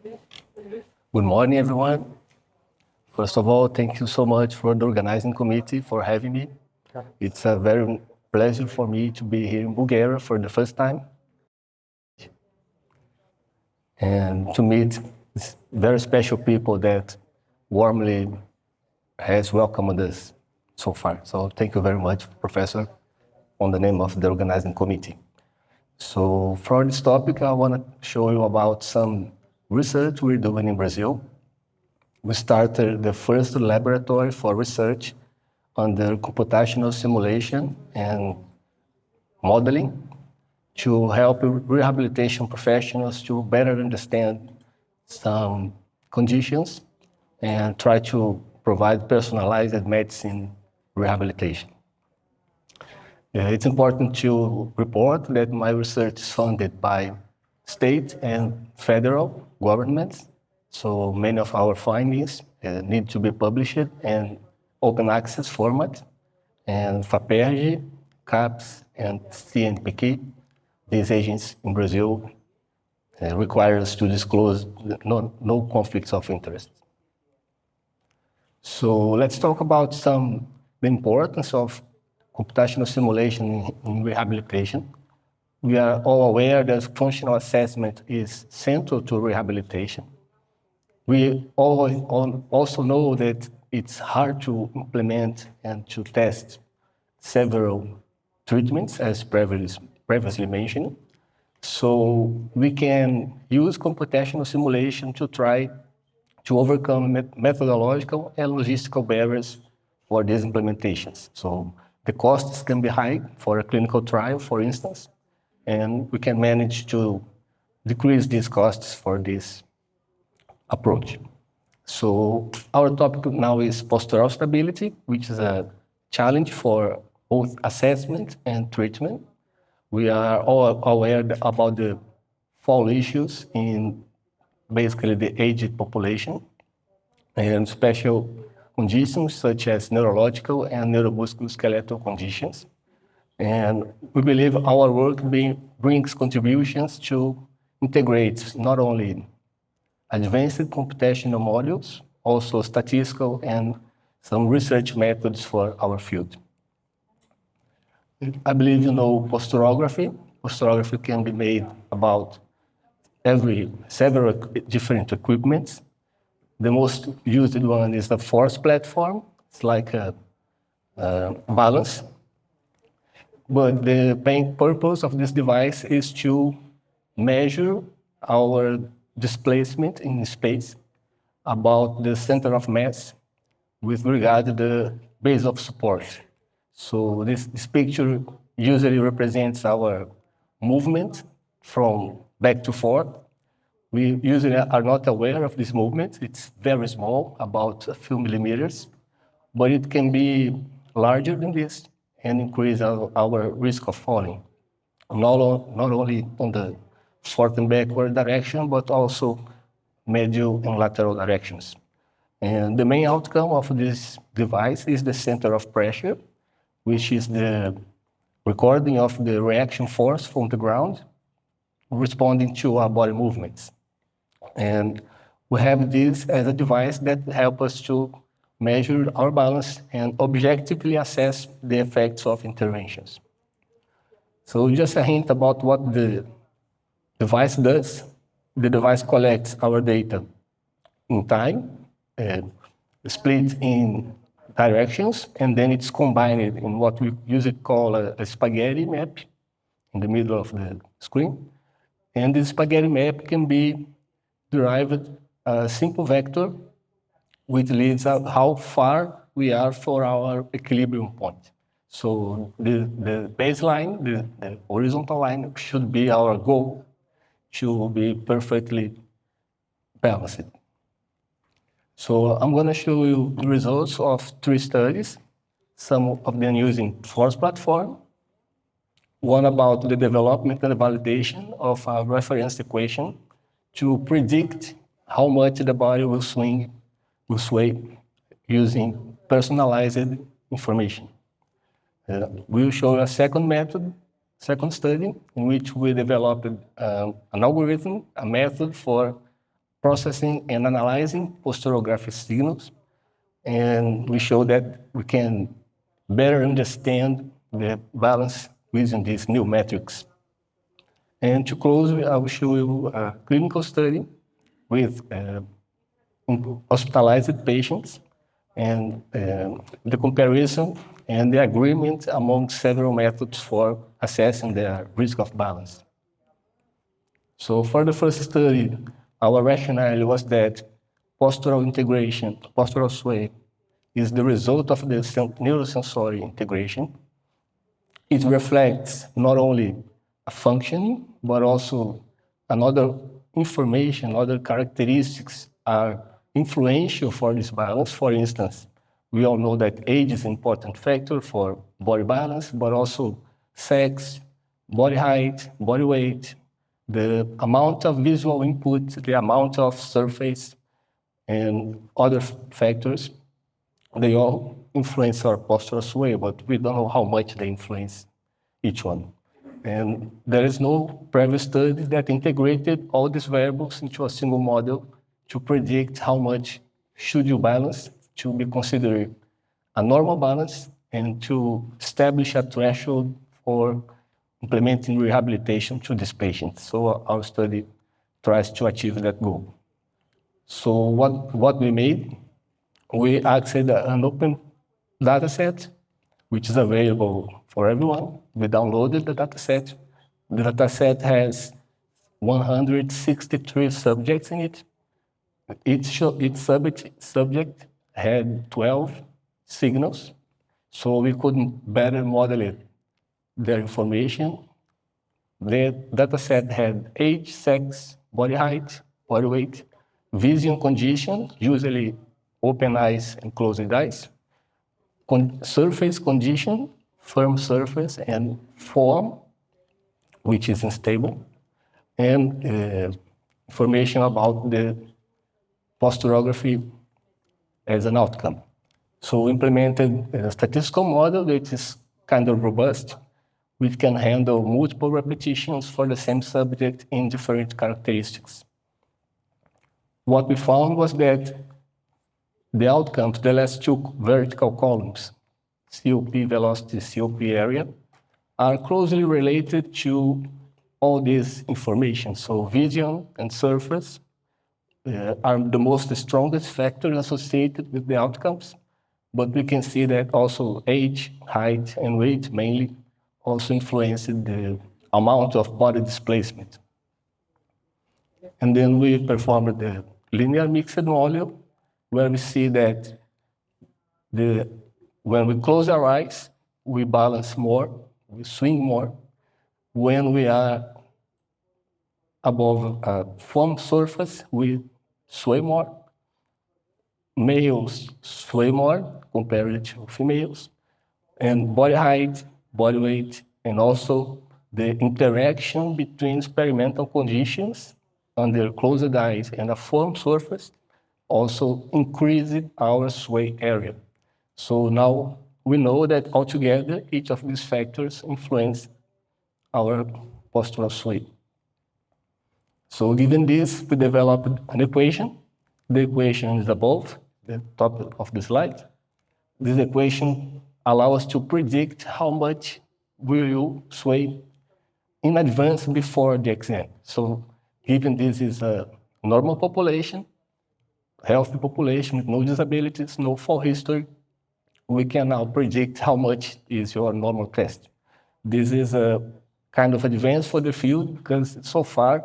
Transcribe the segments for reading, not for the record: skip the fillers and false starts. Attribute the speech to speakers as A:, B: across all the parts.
A: Good morning, everyone. First of all, thank you so much for the organizing committee for having me. It's a very pleasure for me to be here in Bulgaria for the first time and to meet very special people that warmly has welcomed us so far. So thank you very much, Professor, on the name of the organizing committee. So for this topic, I want to show you about some research we're doing in Brazil. We started the first laboratory for research under computational simulation and modeling to help rehabilitation professionals to better understand some conditions and try to provide personalized medicine rehabilitation. It's important to report that my research is funded by state and federal governments, so many of our findings need to be published in open access format, and FAPERJ, CAPES, and CNPq, these agents in Brazil require us to disclose no conflicts of interest. So let's talk about the importance of computational simulation in rehabilitation. We are all aware that functional assessment is central to rehabilitation. We also know that it's hard to implement and to test several treatments, as previously mentioned. So we can use computational simulation to try to overcome methodological and logistical barriers for these implementations. So the costs can be high for a clinical trial, for instance, and we can manage to decrease these costs for this approach. So our topic now is postural stability, which is a challenge for both assessment and treatment. We are all aware about the fall issues in basically the aged population and special conditions such as neurological and neuromuscular skeletal conditions. And we believe our work brings contributions to integrate not only advanced computational modules, also statistical and some research methods for our field. I believe you know posturography. Posturography can be made about several different equipments. The most used one is the force platform. It's like a balance. But the main purpose of this device is to measure our displacement in space about the center of mass with regard to the base of support. So this picture usually represents our movement from back to forth. We usually are not aware of this movement. It's very small, about a few millimeters, but it can be larger than this and increase our risk of falling, not only on the forward and backward direction, but also medial and lateral directions. And the main outcome of this device is the center of pressure, which is the recording of the reaction force from the ground responding to our body movements. And we have this as a device that helps us to measure our balance and objectively assess the effects of interventions. So just a hint about what the device does. The device collects our data in time, split in directions, and then it's combined in what we usually call a spaghetti map in the middle of the screen. And this spaghetti map can be derived a simple vector which leads out how far we are for our equilibrium point. So the baseline, the horizontal line should be our goal to be perfectly balanced. So I'm going to show you the results of 3 studies, some of them using force platform, one about the development and validation of a reference equation to predict how much the body will sway using personalized information. We'll show a second study in which we developed an algorithm, a method for processing and analyzing posturographic signals, and we show that we can better understand the balance using these new metrics. And to close, I will show you a clinical study with hospitalized patients and the comparison and the agreement among several methods for assessing the risk of balance. So for the first study, our rationale was that postural integration, postural sway, is the result of the neurosensory integration. It reflects not only a functioning, but also another information, other characteristics are influential for this balance. For instance, we all know that age is an important factor for body balance, but also sex, body height, body weight, the amount of visual input, the amount of surface, and other factors, they all influence our postural sway, but we don't know how much they influence each one. And there is no previous study that integrated all these variables into a single model to predict how much should you balance to be considered a normal balance and to establish a threshold for implementing rehabilitation to these patients. So our study tries to achieve that goal. So what we made, we accessed an open data set, which is available for everyone. We downloaded the data set. The data set has 163 subjects in it. Each subject had 12 signals, so we could better model it, their information. The data set had age, sex, body height, body weight, vision condition, usually open eyes and closed eyes, surface condition, firm surface, and form, which is unstable, and information about the posturography as an outcome. So we implemented a statistical model that is kind of robust, which can handle multiple repetitions for the same subject in different characteristics. What we found was that the outcomes, the last two vertical columns, COP velocity, COP area, are closely related to all this information. So vision and surface are the most strongest factors associated with the outcomes, but we can see that also age, height, and weight mainly also influenced the amount of body displacement. And then we performed the linear mixed model, where we see that when we close our eyes, we balance more, we swing more. When we are above a firm surface, we sway more. Males sway more compared to females. And body height, body weight, and also the interaction between experimental conditions under closed eyes and a firm surface also increased our sway area. So now we know that altogether, each of these factors influence our postural sway. So given this, we developed an equation. The equation is above the top of the slide. This equation allows us to predict how much will you sway in advance before the exam. So given this is a normal population, healthy population with no disabilities, no fall history, we can now predict how much is your normal test. This is a kind of advance for the field because so far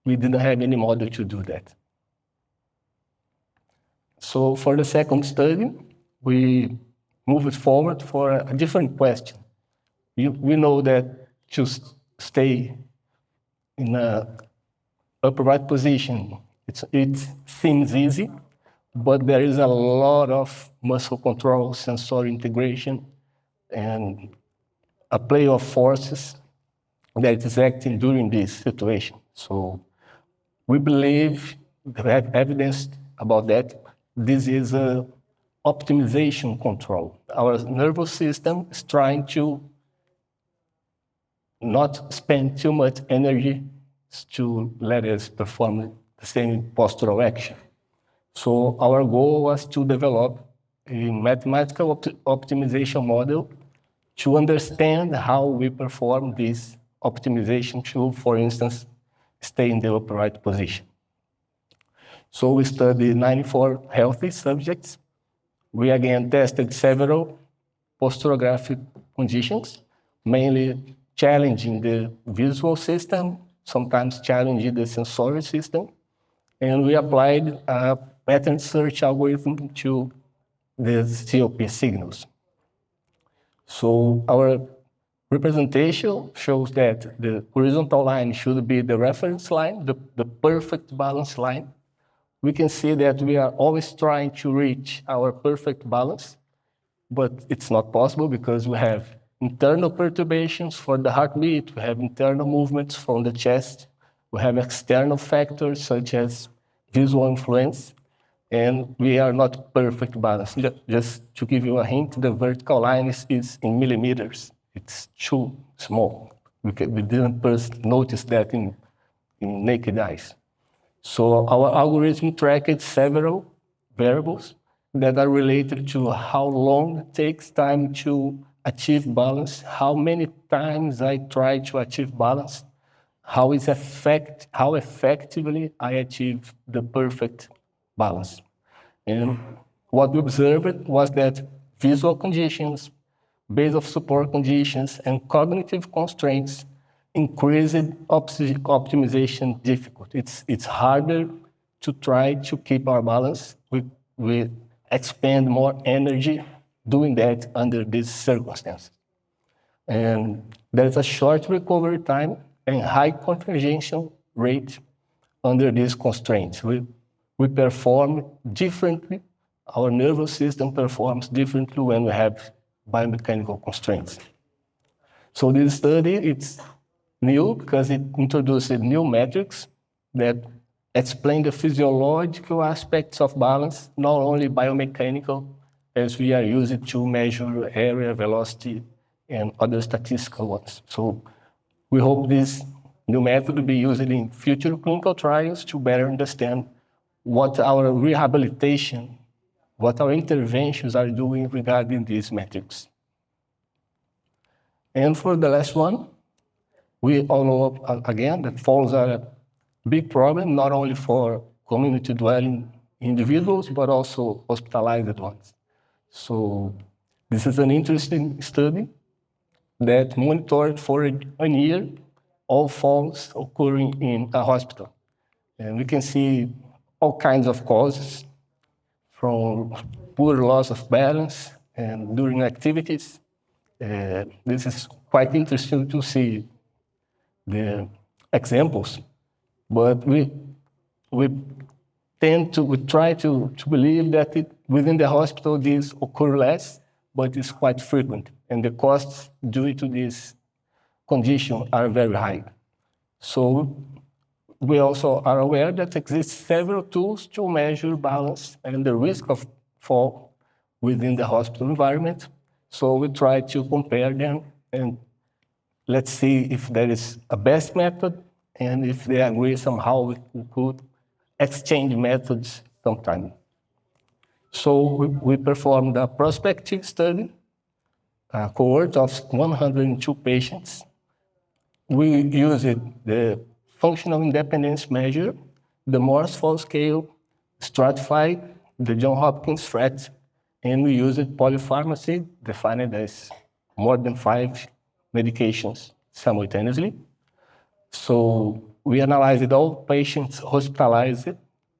A: we didn't have any model to do that. So for the second study, we moved forward for a different question. We know that to stay in an upright position, it seems easy, but there is a lot of muscle control, sensory integration, and a play of forces that is acting during this situation. So we believe, we have evidence about that. This is a optimization control. Our nervous system is trying to not spend too much energy to let us perform the same postural action. So our goal was to develop a mathematical optimization model to understand how we perform this optimization to, for instance, stay in the upright position. So we studied 94 healthy subjects. We again tested several posturographic conditions, mainly challenging the visual system, sometimes challenging the sensory system. And we applied a pattern search algorithm to the COP signals. So our representation shows that the horizontal line should be the reference line, the perfect balance line. We can see that we are always trying to reach our perfect balance, but it's not possible because we have internal perturbations for the heartbeat, we have internal movements from the chest, we have external factors such as visual influence, and we are not perfect balance. Just to give you a hint, the vertical line is in millimeters. It's too small. We didn't first notice that in naked eyes. So our algorithm tracked several variables that are related to how long it takes time to achieve balance, how many times I try to achieve balance, how effectively I achieve the perfect balance. And what we observed was that visual conditions, base of support conditions, and cognitive constraints increased optimization difficulty. It's harder to try to keep our balance. We expend more energy doing that under these circumstances. And there's a short recovery time and high convergence rate under these constraints. We perform differently. Our nervous system performs differently when we have biomechanical constraints. So this study, it's new because it introduced new metrics that explain the physiological aspects of balance, not only biomechanical, as we are used to measure area, velocity, and other statistical ones. So we hope this new method will be used in future clinical trials to better understand what our rehabilitation, what our interventions are doing regarding these metrics. And for the last one, we all know, again, that falls are a big problem, not only for community dwelling individuals, but also hospitalized ones. So this is an interesting study that monitored for a year all falls occurring in a hospital. And we can see all kinds of causes, from poor loss of balance and during activities. This is quite interesting to see the examples, but we try to believe that within the hospital these occur less, but it's quite frequent, and the costs due to this condition are very high. So we also are aware that exist several tools to measure balance and the risk of fall within the hospital environment. So we try to compare them and let's see if there is a best method, and if they agree somehow we could exchange methods sometime. So we performed a prospective study, a cohort of 102 patients. We used the functional independence measure, the Morse fall scale, stratified the Johns Hopkins FRET, and we used polypharmacy, defined as more than 5 medications simultaneously. So we analyzed all patients hospitalized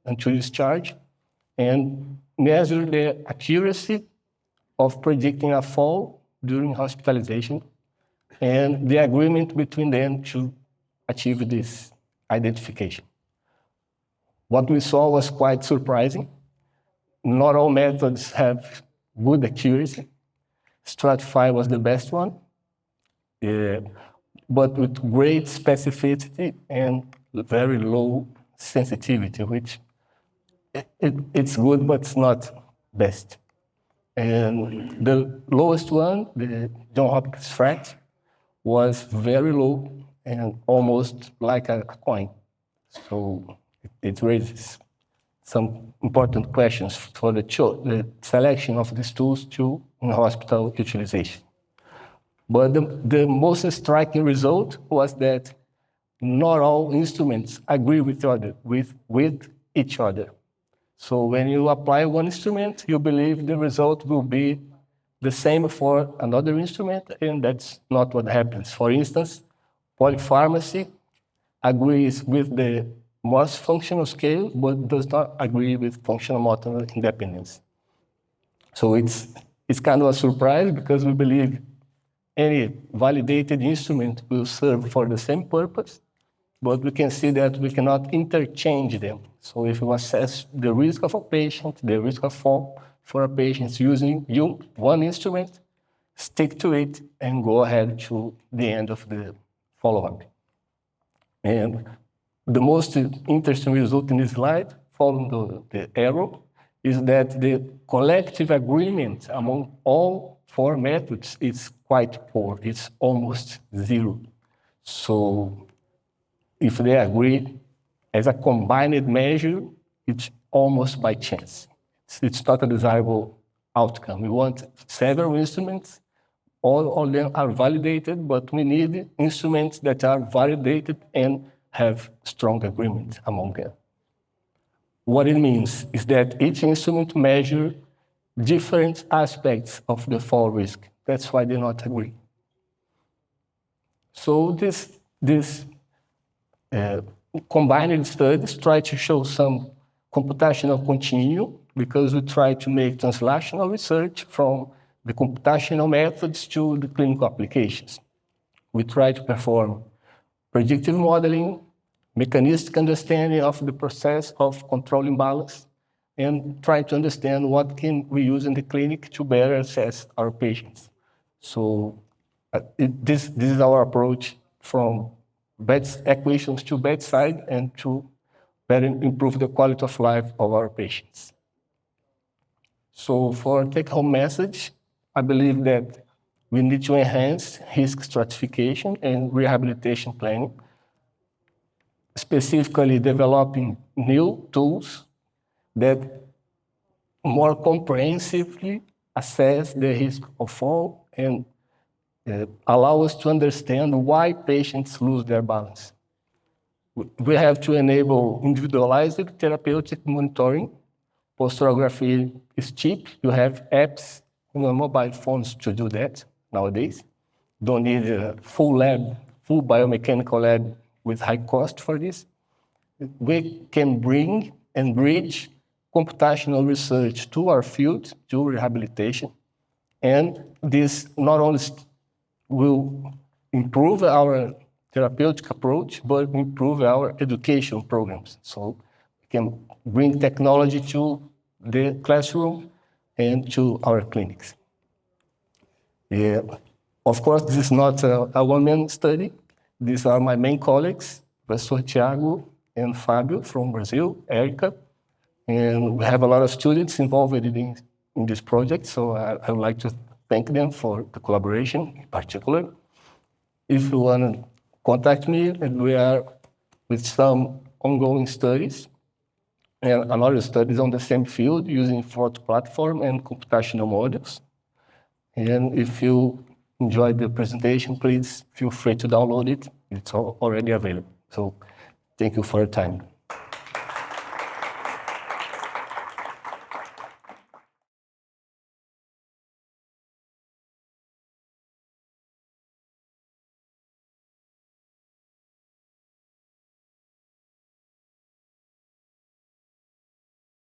A: until discharge and measured the accuracy of predicting a fall during hospitalization and the agreement between them to achieve this identification. What we saw was quite surprising. Not all methods have good accuracy. Stratify was the best one, but with great specificity and very low sensitivity, which it's good, but it's not best. And the lowest one, the Johns Hopkins FRET, was very low and almost like a coin. So It raises some important questions for the selection of these tools to in-hospital utilization. But the most striking result was that not all instruments agree with each other. So when you apply one instrument, you believe the result will be the same for another instrument, and that's not what happens. For instance, polypharmacy agrees with the Morse functional scale, but does not agree with functional motor independence. So it's kind of a surprise because we believe any validated instrument will serve for the same purpose, but we can see that we cannot interchange them. So if you assess the risk of a patient, the risk of fall for a patient using one instrument, stick to it and go ahead to the end of the follow-up. And the most interesting result in this slide, following the arrow, is that the collective agreement among all 4 methods is quite poor. It's almost zero. So if they agree as a combined measure, it's almost by chance. It's not a desirable outcome. We want several instruments. All of them are validated, but we need instruments that are validated and have strong agreement among them. What it means is that each instrument measures different aspects of the fall risk. That's why they not agree. So this combined studies try to show some computational continuum because we try to make translational research from the computational methods to the clinical applications. We try to perform predictive modeling, mechanistic understanding of the process of control imbalance, and try to understand what can we use in the clinic to better assess our patients. So this is our approach from equations to bedside and to better improve the quality of life of our patients. So for take-home message, I believe that we need to enhance risk stratification and rehabilitation planning, specifically developing new tools that more comprehensively assess the risk of fall and allow us to understand why patients lose their balance. We have to enable individualized therapeutic monitoring. Posturography is cheap. You have apps on your mobile phones to do that nowadays. Don't need a full biomechanical lab with high cost for this. We can bring and bridge computational research to our field, to rehabilitation. And this not only will improve our therapeutic approach, but improve our education programs. So we can bring technology to the classroom and to our clinics. Yeah. Of course, this is not a one-man study. These are my main colleagues, Professor Thiago and Fabio from Brazil, Erica. And we have a lot of students involved in this project, so I would like to thank them for the collaboration in particular. If you want to contact me, and we are with some ongoing studies and another studies on the same field using Forte platform and computational models. And if you enjoyed the presentation, please feel free to download it. It's already available. So thank you for your time.